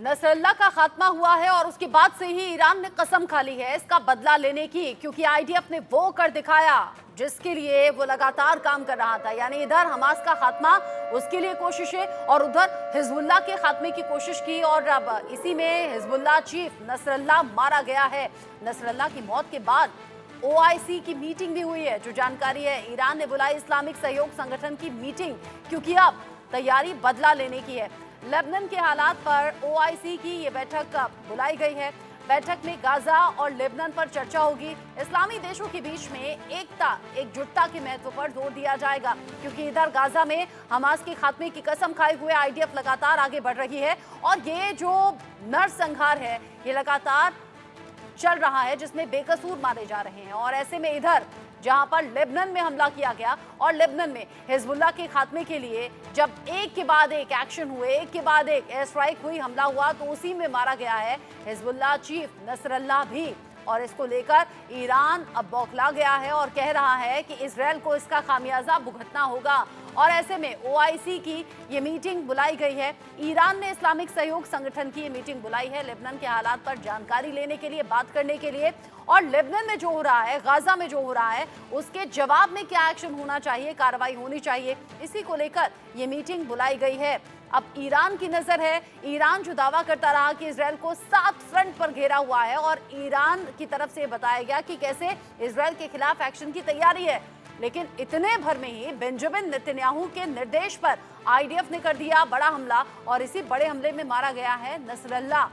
नसरल्ला का खात्मा हुआ है और उसके बाद से ही ईरान ने कसम खा ली है इसका बदला लेने की, क्योंकि आईडीएफ ने वो कर दिखाया जिसके लिए वो लगातार काम कर रहा था। यानी इधर हमास का खात्मा, उसके लिए कोशिशें, और उधर हिजबुल्लाह के खात्मे की कोशिश की। और अब इसी में हिजबुल्लाह चीफ नसरल्ला मारा गया है। नसरल्ला की मौत के बाद ओआईसी की मीटिंग भी हुई है। जो जानकारी है, ईरान ने बुलाई इस्लामिक सहयोग संगठन की मीटिंग, क्योंकि अब तैयारी बदला लेने की है। लेबनान के हालात पर ओआईसी की ये बैठक बुलाई गई है। बैठक में गाजा और लेबनान पर चर्चा होगी। इस्लामी देशों के बीच में एकता, एकजुटता के महत्व पर जोर दिया जाएगा, क्योंकि इधर गाजा में हमास के खात्मे की कसम खाए हुए आईडीएफ लगातार आगे बढ़ रही है और ये जो नरसंहार है ये लगातार चल रहा है, जिसमें बेकसूर मारे जा रहे हैं। और ऐसे में इधर जहां पर लेबनान में हमला किया गया और लेबनान में हिजबुल्लाह के खात्मे के लिए जब एक के बाद एक एक्शन हुए, एक के बाद एक एयर स्ट्राइक हुई, हमला हुआ, तो उसी में मारा गया है हिजबुल्लाह चीफ नसरल्लाह भी। और इसको लेकर ईरान अब बौखला गया है और कह रहा है कि इजरायल को इसका खामियाजा भुगतना होगा। और ऐसे में ओआईसी की ये मीटिंग बुलाई गई है। ईरान ने इस्लामिक सहयोग संगठन की ये मीटिंग बुलाई है लेबनान के हालात पर जानकारी लेने के लिए, बात करने के लिए, और लेबनान में जो हो रहा है, गाजा में जो हो रहा है, उसके जवाब में क्या एक्शन होना चाहिए, कार्रवाई होनी चाहिए, इसी को लेकर ये मीटिंग बुलाई गई है। अब ईरान की नजर है। ईरान जो दावा करता रहा कि इजरायल को 7 फ्रंट पर घेरा हुआ है और ईरान की तरफ से बताया गया कि कैसे इजरायल के खिलाफ एक्शन की तैयारी है, लेकिन इतने भर में ही बेंजामिन नेतन्याहू के निर्देश पर आईडीएफ ने कर दिया बड़ा हमला और इसी बड़े हमले में मारा गया है नसरल्ला।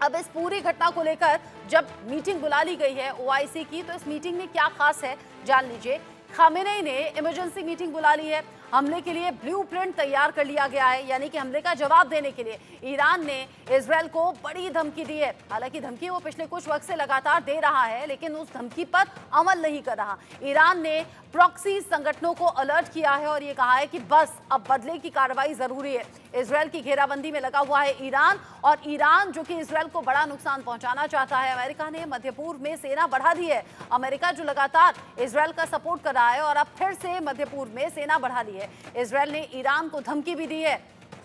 अब इस पूरी घटना को लेकर जब मीटिंग बुला ली गई है ओआईसी की, तो इस मीटिंग में क्या खास है जान लीजिए। खामेनेई ने इमरजेंसी मीटिंग बुला ली है। हमले के लिए ब्लूप्रिंट तैयार कर लिया गया है, यानी कि हमले का जवाब देने के लिए ईरान ने इजरायल को बड़ी धमकी दी है। हालांकि धमकी वो पिछले कुछ वक्त से लगातार दे रहा है, लेकिन उस धमकी पर अमल नहीं कर रहा। ईरान ने प्रॉक्सी संगठनों को अलर्ट किया है और ये कहा है कि बस अब बदले की कार्रवाई जरूरी है। इजरायल की घेराबंदी में लगा हुआ है ईरान, और ईरान जो कि इजरायल को बड़ा नुकसान पहुंचाना चाहता है। अमेरिका ने मध्य पूर्व में सेना बढ़ा दी है। अमेरिका जो लगातार इजरायल का सपोर्ट कर रहा है और अब फिर से मध्य पूर्व में सेना बढ़ा ली है। इजरायल ने ईरान को धमकी भी दी है।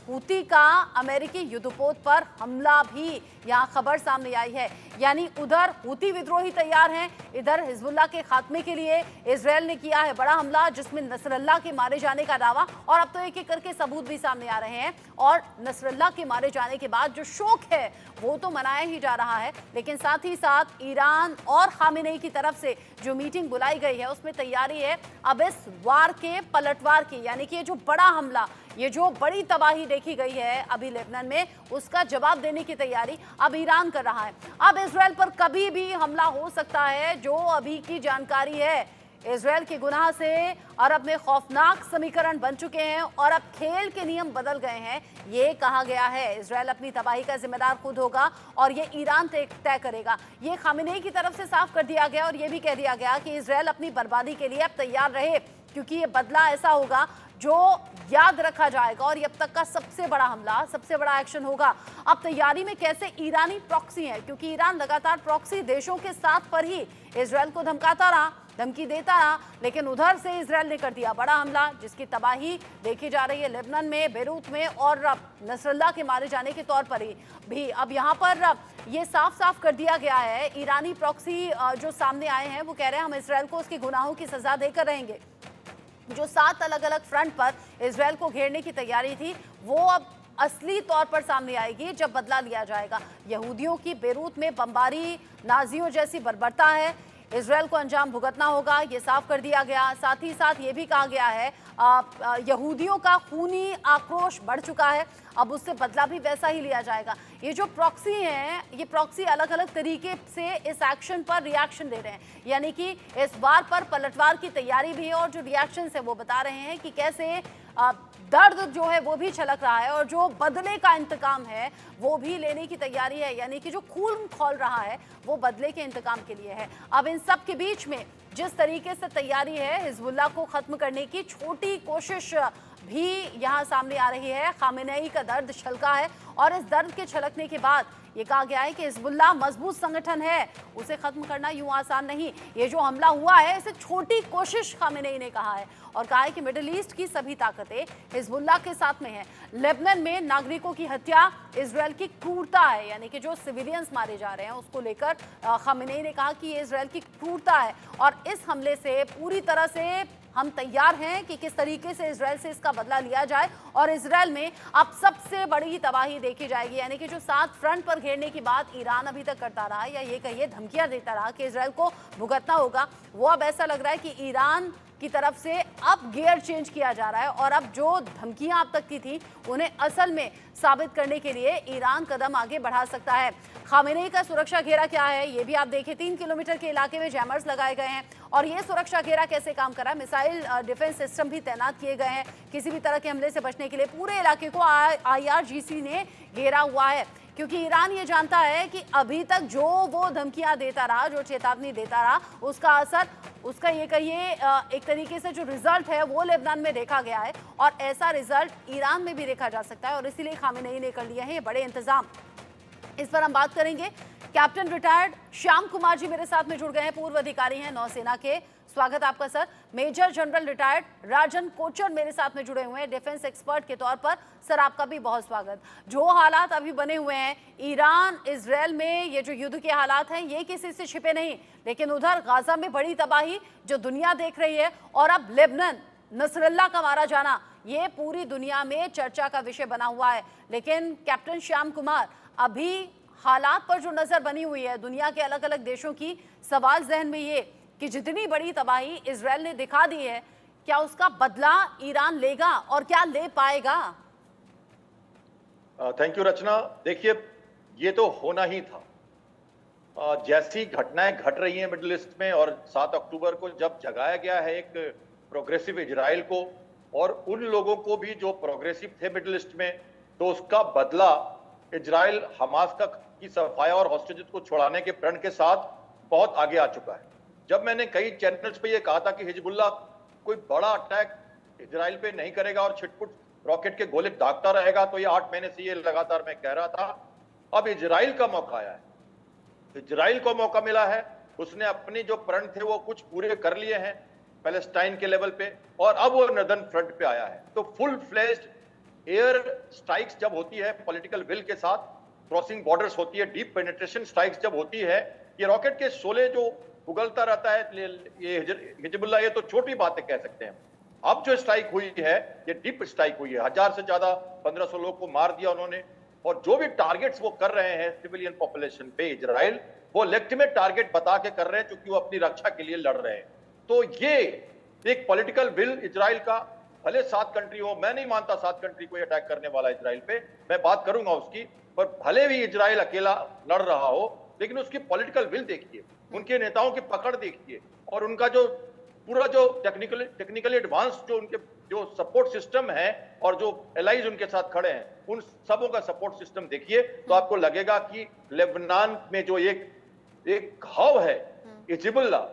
हूती का अमेरिकी युद्धपोत पर हमला भी यहाँ खबर सामने आई है। यानी उधर हूती विद्रोही तैयार हैं, इधर हिजबुल्लाह के खात्मे के लिए इजरायल ने किया है बड़ा हमला, जिसमें नसरल्लाह के मारे जाने का दावा, और अब तो एक एक करके सबूत भी सामने आ रहे हैं। और नसरल्लाह के मारे जाने के बाद जो शोक है वो तो मनाया ही जा रहा है, लेकिन साथ ही साथ ईरान और खामेनेई की तरफ से जो मीटिंग बुलाई गई है उसमें तैयारी है अब इस वार के पलटवार की, यानी कि ये जो बड़ा हमला, ये जो बड़ी तबाही देखी गई है अभी लेबनान में, उसका जवाब देने की तैयारी अब ईरान कर रहा है। अब इजरायल पर कभी भी हमला हो सकता है, जो अभी की जानकारी है। इजरायल के गुनाह से अरब में खौफनाक समीकरण बन चुके हैं और अब खेल के नियम बदल गए हैं। ये कहा गया है इजरायल अपनी तबाही का जिम्मेदार खुद होगा और ये ईरान तय करेगा। ये खामेनेई की तरफ से साफ कर दिया गया और ये भी कह दिया गया कि इजरायल अपनी बर्बादी के लिए अब तैयार रहे, क्योंकि ये बदला ऐसा होगा जो याद रखा जाएगा और ये अब तक का सबसे बड़ा हमला, सबसे बड़ा एक्शन होगा। अब तैयारी में कैसे ईरानी प्रॉक्सी है, क्योंकि ईरान लगातार प्रॉक्सी देशों के साथ पर ही इजरायल को धमकाता रहा, धमकी देता रहा, लेकिन उधर से इजरायल ने कर दिया बड़ा हमला, जिसकी तबाही देखी जा रही है लेबनान में, बेरूत में, और नसरल्लाह के मारे जाने के तौर पर ही भी अब यहाँ पर ये साफ साफ कर दिया गया है। ईरानी प्रॉक्सी जो सामने आए हैं वो कह रहे हैं हम इजरायल को उसके गुनाहों की सजा देकर रहेंगे। जो 7 अलग अलग फ्रंट पर इजरायल को घेरने की तैयारी थी वो अब असली तौर पर सामने आएगी जब बदला लिया जाएगा। यहूदियों की बेरूत में बमबारी, नाजियों जैसी बर्बरता है, इजरायल को अंजाम भुगतना होगा, ये साफ कर दिया गया। साथ ही साथ ये भी कहा गया है यहूदियों का खूनी आक्रोश बढ़ चुका है, अब उससे बदला भी वैसा ही लिया जाएगा। ये जो प्रॉक्सी हैं, ये प्रॉक्सी अलग अलग तरीके से इस एक्शन पर रिएक्शन दे रहे हैं, यानी कि इस बार पर पलटवार की तैयारी भी है और जो रिएक्शन है वो बता रहे हैं कि कैसे दर्द जो है वो भी छलक रहा है और जो बदले का इंतकाम है वो भी लेने की तैयारी है, यानी कि जो खून खौल रहा है वो बदले के इंतकाम के लिए है। अब इन सब के बीच में जिस तरीके से तैयारी है हिजबुल्लाह को खत्म करने की, छोटी कोशिश भी यहाँ सामने आ रही है। खामेनेई का दर्द छलका है और इस दर्द के छलकने के बाद ये कहा गया है कि हिजबुल्लाह मजबूत संगठन है, उसे खत्म करना यूं आसान नहीं। ये जो हमला हुआ है इसे छोटी कोशिश खामेनेई ने कहा है और कहा है कि मिडिल ईस्ट की सभी ताकतें हिजबुल्लाह के साथ में हैं। लेबनान में नागरिकों की हत्या इजरायल की क्रूरता है, यानी कि जो सिविलियंस मारे जा रहे हैं उसको लेकर खामेनेई ने कहा कि ये इजरायल की क्रूरता है और इस हमले से पूरी तरह से हम तैयार हैं कि किस तरीके से इजरायल से इसका बदला लिया जाए और इजरायल में अब सबसे बड़ी तबाही देखी जाएगी। यानी कि जो 7 फ्रंट पर घेरने की बात ईरान अभी तक करता रहा या ये कहिए धमकियां देता रहा कि इजरायल को भुगतना होगा, वो अब ऐसा लग रहा है कि ईरान की तरफ से अब गियर चेंज किया जा रहा है और अब जो धमकियां अब तक की थी उन्हें असल में साबित करने के लिए ईरान कदम आगे बढ़ा सकता है। खामेनेई का सुरक्षा घेरा क्या है ये भी आप देखें। 3 किलोमीटर के इलाके में जैमर्स लगाए गए हैं और ये सुरक्षा घेरा कैसे काम कर रहा है, मिसाइल डिफेंस सिस्टम भी तैनात किए गए हैं किसी भी तरह के हमले से बचने के लिए। पूरे इलाके को IRGC ने घेरा हुआ है क्योंकि ईरान ये जानता है कि अभी तक जो वो धमकियां देता रहा, जो चेतावनी देता रहा, उसका असर, उसका ये कहिए एक तरीके से जो रिजल्ट है वो लेबनान में देखा गया है और ऐसा रिजल्ट ईरान में भी देखा जा सकता है और इसीलिए खामेनेई ने कर लिए हैं ये बड़े इंतजाम। इस पर हम बात करेंगे। कैप्टन रिटायर्ड श्याम कुमार जी मेरे साथ में जुड़ गए हैं, पूर्व अधिकारी हैं नौसेना के। स्वागत आपका सर। मेजर जनरल रिटायर्ड राजन कोचर मेरे साथ में जुड़े हुए हैं डिफेंस एक्सपर्ट के तौर पर। सर आपका भी बहुत स्वागत। जो हालात अभी बने हुए हैं ईरान इजरायल में, ये जो युद्ध के हालात हैं ये किसी से छिपे नहीं, लेकिन उधर गाजा में बड़ी तबाही जो दुनिया देख रही है और अब लेबनान नसरल्ला का मारा जाना ये पूरी दुनिया में चर्चा का विषय बना हुआ है। लेकिन कैप्टन श्याम कुमार, अभी हालात पर जो नजर बनी हुई है दुनिया के अलग अलग देशों की, सवाल जहन में ये कि जितनी बड़ी तबाही इजरायल ने दिखा दी है, क्या उसका बदला ईरान लेगा और क्या ले पाएगा? थैंक यू रचना। देखिए ये तो होना ही था। जैसी घटनाएं घट रही हैं मिडिल ईस्ट में और 7 अक्टूबर को जब जगाया गया है एक प्रोग्रेसिव इजराइल को और उन लोगों को भी जो प्रोग्रेसिव थे मिडिल ईस्ट में, तो उसका बदला इजराइल हमास का की सफाया और हॉस्टेजेस को छुड़ाने के प्रण के साथ बहुत आगे आ चुका है। जब मैंने कई चैनल्स पे ये कहा था कि हिजबुल्लाह कोई बड़ा अटैक इजराइल पे नहीं करेगा और छिटपुट रॉकेट के गोले दागता रहेगा, तो ये 8 महीने से ये लगातार मैं कह रहा था। अब इजराइल का मौका आया है, इजराइल को मौका मिला है। उसने अपने जो प्रण थे वो कुछ पूरे कर लिए हैं पैलेस्टाइन के लेवल पे और अब वो नदन फ्रंट पे आया है। तो फुल फ्लेज्ड एयर स्ट्राइक्स जब होती है पॉलिटिकल विल के साथ, क्रॉसिंग बॉर्डर्स होती है, डीप पेनिट्रेशन स्ट्राइक्स जब होती है, ये रॉकेट के शोले जो उगलता रहता है, ये हिजबुल्लाह, ये तो छोटी बातें कह सकते हैं। अब जो स्ट्राइक हुई है ये डीप स्ट्राइक हुई है। 1000 से ज्यादा 1500 लोग को मार दिया उन्होंने और जो भी टारगेट्स वो कर रहे हैं सिविलियन पॉपुलेशन पे इजराइल, वो लेजिटिमेट टारगेट बता के कर रहे हैं क्योंकि वो अपनी रक्षा के लिए लड़ रहे हैं। तो ये एक पॉलिटिकल विल इजराइल का, भले 7 कंट्री हो, मैं नहीं मानता 7 कंट्री को अटैक करने वाला इजराइल पे, मैं बात करूंगा उसकी, पर भले भी इजराइल अकेला लड़ रहा हो लेकिन उसकी पॉलिटिकल विल देखिए, उनके नेताओं की पकड़ देखिए और उनका जो पूरा जो टेक्निकली एडवांस जो उनके जो सपोर्ट सिस्टम है और जो एलाइज उनके साथ खड़े हैं, उन सबों का सपोर्ट सिस्टम देखिए तो आपको लगेगा कि लेबनान में जो एक घाव है हिजबुल्लाह,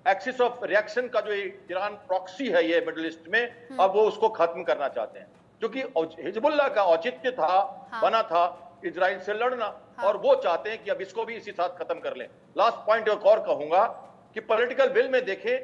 एक्सिस ऑफ रिएक्शन का जो ईरान प्रॉक्सी है ये मिडिल ईस्ट में, अब वो उसको खत्म करना चाहते हैं क्योंकि हिजबुल्लाह का औचित्य था, बना था इजराइल से लड़ना, और वो चाहते हैं कि अब इसको भी इसी साथ खत्म कर लें। लास्ट पॉइंट एक और कहूंगा कि पॉलिटिकल विल में देखें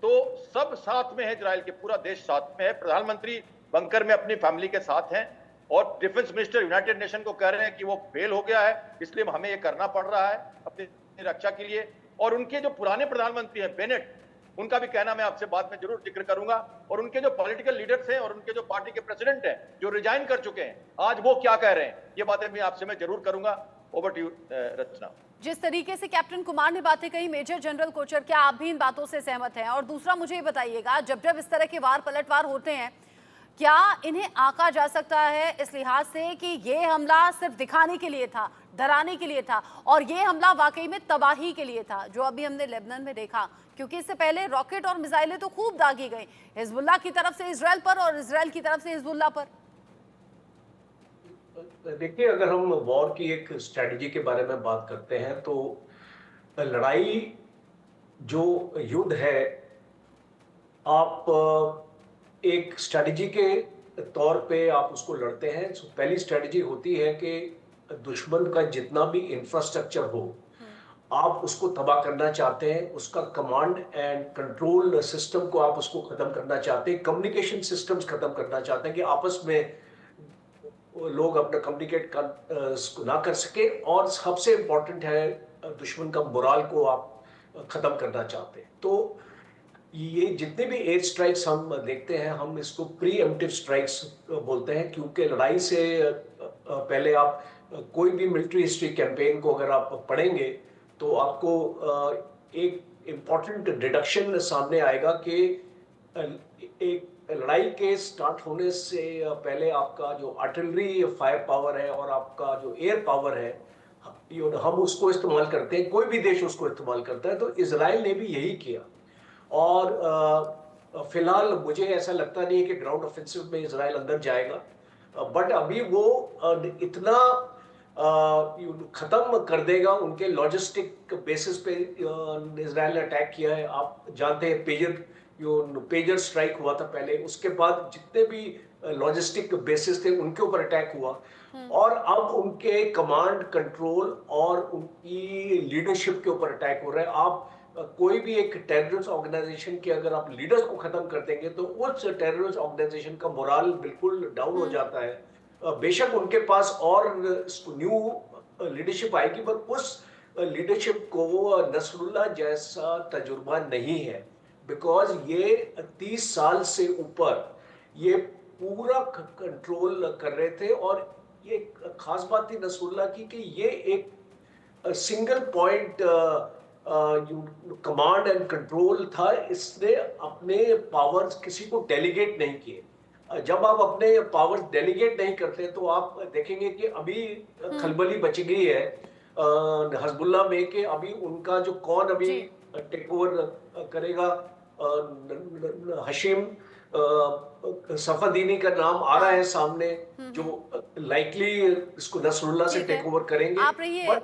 तो सब साथ में है, इजराइल के पूरा देश साथ में है। प्रधानमंत्री बंकर में अपनी फैमिली के साथ हैं और डिफेंस मिनिस्टर यूनाइटेड नेशन को कह रहे हैं कि वो फेल हो गया है, इसलिए हमें ये करना पड़ रहा है अपनी रक्षा के लिए। और उनके जो पुराने प्रधानमंत्री हैं बेनेट, उनका भी कहना मैं आपसे बाद में जरूर जिक्र करूंगा, और उनके जो पॉलिटिकल लीडर्स हैं और उनके जो पार्टी के प्रेसिडेंट हैं जो रिजाइन कर चुके हैं, आज वो क्या कह रहे हैं, ये बातें भी आपसे मैं जरूर करूंगा। ओवर टू यू रचना। जिस तरीके से कैप्टन कुमार ने बातें कही, मेजर जनरल कोचर, क्या आप भी इन बातों से सहमत हैं? और दूसरा मुझे ये बताइएगा, जब जब इस तरह के वार पलटवार होते हैं, क्या इन्हें आंका जा सकता है इस लिहाज से कि ये हमला सिर्फ दिखाने के लिए था, डराने के लिए था, और ये हमला वाकई में तबाही के लिए था, जो अभी हमने लेबनान में देखा? क्योंकि इससे पहले रॉकेट और मिसाइलें तो खूब दागी गई, हिजबुल्लाह की तरफ से इजराइल पर और इजराइल की तरफ से हिजबुल्लाह पर। देखिए, अगर हम वॉर की एक स्ट्रेटजी के बारे में बात करते हैं तो लड़ाई जो युद्ध है, आप एक स्ट्रेटजी के तौर पे आप उसको लड़ते हैं, पहली स्ट्रेटजी होती है कि दुश्मन का जितना भी इंफ्रास्ट्रक्चर हो, आप उसको तबाह करना चाहते हैं, उसका कमांड एंड कंट्रोल सिस्टम को आप उसको खत्म करना चाहते हैं, कम्युनिकेशन सिस्टम्स खत्म करना चाहते हैं कि आपस में लोग अपना कम्युनिकेट कर ना कर सके, और सबसे इम्पोर्टेंट है दुश्मन का मोराल को आप खत्म करना चाहते हैं। तो ये जितने भी एयर स्ट्राइक्स हम देखते हैं, हम इसको प्री एम्प्टिव स्ट्राइक्स बोलते हैं, क्योंकि लड़ाई से पहले आप कोई भी मिलिट्री हिस्ट्री कैंपेन को अगर आप पढ़ेंगे तो आपको एक इम्पॉर्टेंट डिडक्शन सामने आएगा कि एक लड़ाई के स्टार्ट होने से पहले आपका जो आर्टिलरी फायर पावर है और आपका जो एयर पावर है, हम उसको इस्तेमाल करते हैं, कोई भी देश उसको इस्तेमाल करता है। तो इजराइल ने भी यही किया, और फिलहाल मुझे ऐसा लगता नहीं है कि ग्राउंड ऑफेंसिव में इजराइल अंदर जाएगा, बट अभी वो इतना खत्म कर देगा उनके लॉजिस्टिक बेसिस पे। इजराइल ने अटैक किया है, आप जानते हैं पेजर स्ट्राइक हुआ था पहले, उसके बाद जितने भी लॉजिस्टिक बेसिस थे उनके ऊपर अटैक हुआ, और अब उनके कमांड कंट्रोल और उनकी लीडरशिप के ऊपर अटैक हो रहा है। आप कोई भी एक टेररिस्ट ऑर्गेनाइजेशन के अगर आप लीडर्स को खत्म कर देंगे तो उस टेररिस्ट ऑर्गेनाइजेशन का मोराल बिल्कुल डाउन हो जाता है। बेशक उनके पास और न्यू लीडरशिप आएगी, पर उस लीडरशिप को नसरुल्लाह जैसा तजुर्बा नहीं है, बिकॉज ये 30 साल से ऊपर ये पूरा कंट्रोल कर रहे थे। और ये खास बात थी नसरुल्लाह की कि ये एक single point command and control था, इसने अपने पावर्स किसी को डेलीगेट नहीं किए। जब आप अपने पावर्स डेलीगेट नहीं करते तो आप देखेंगे कि अभी खलबली बच गई है हिजबुल्लाह में कि अभी उनका जो कौन अभी टेक ओवर करेगा। हशीम सफादीनी का नाम आ रहा है सामने, जो लाइकली इसको नसरुल्लाह से टेक ओवर करेंगे। आप रहिए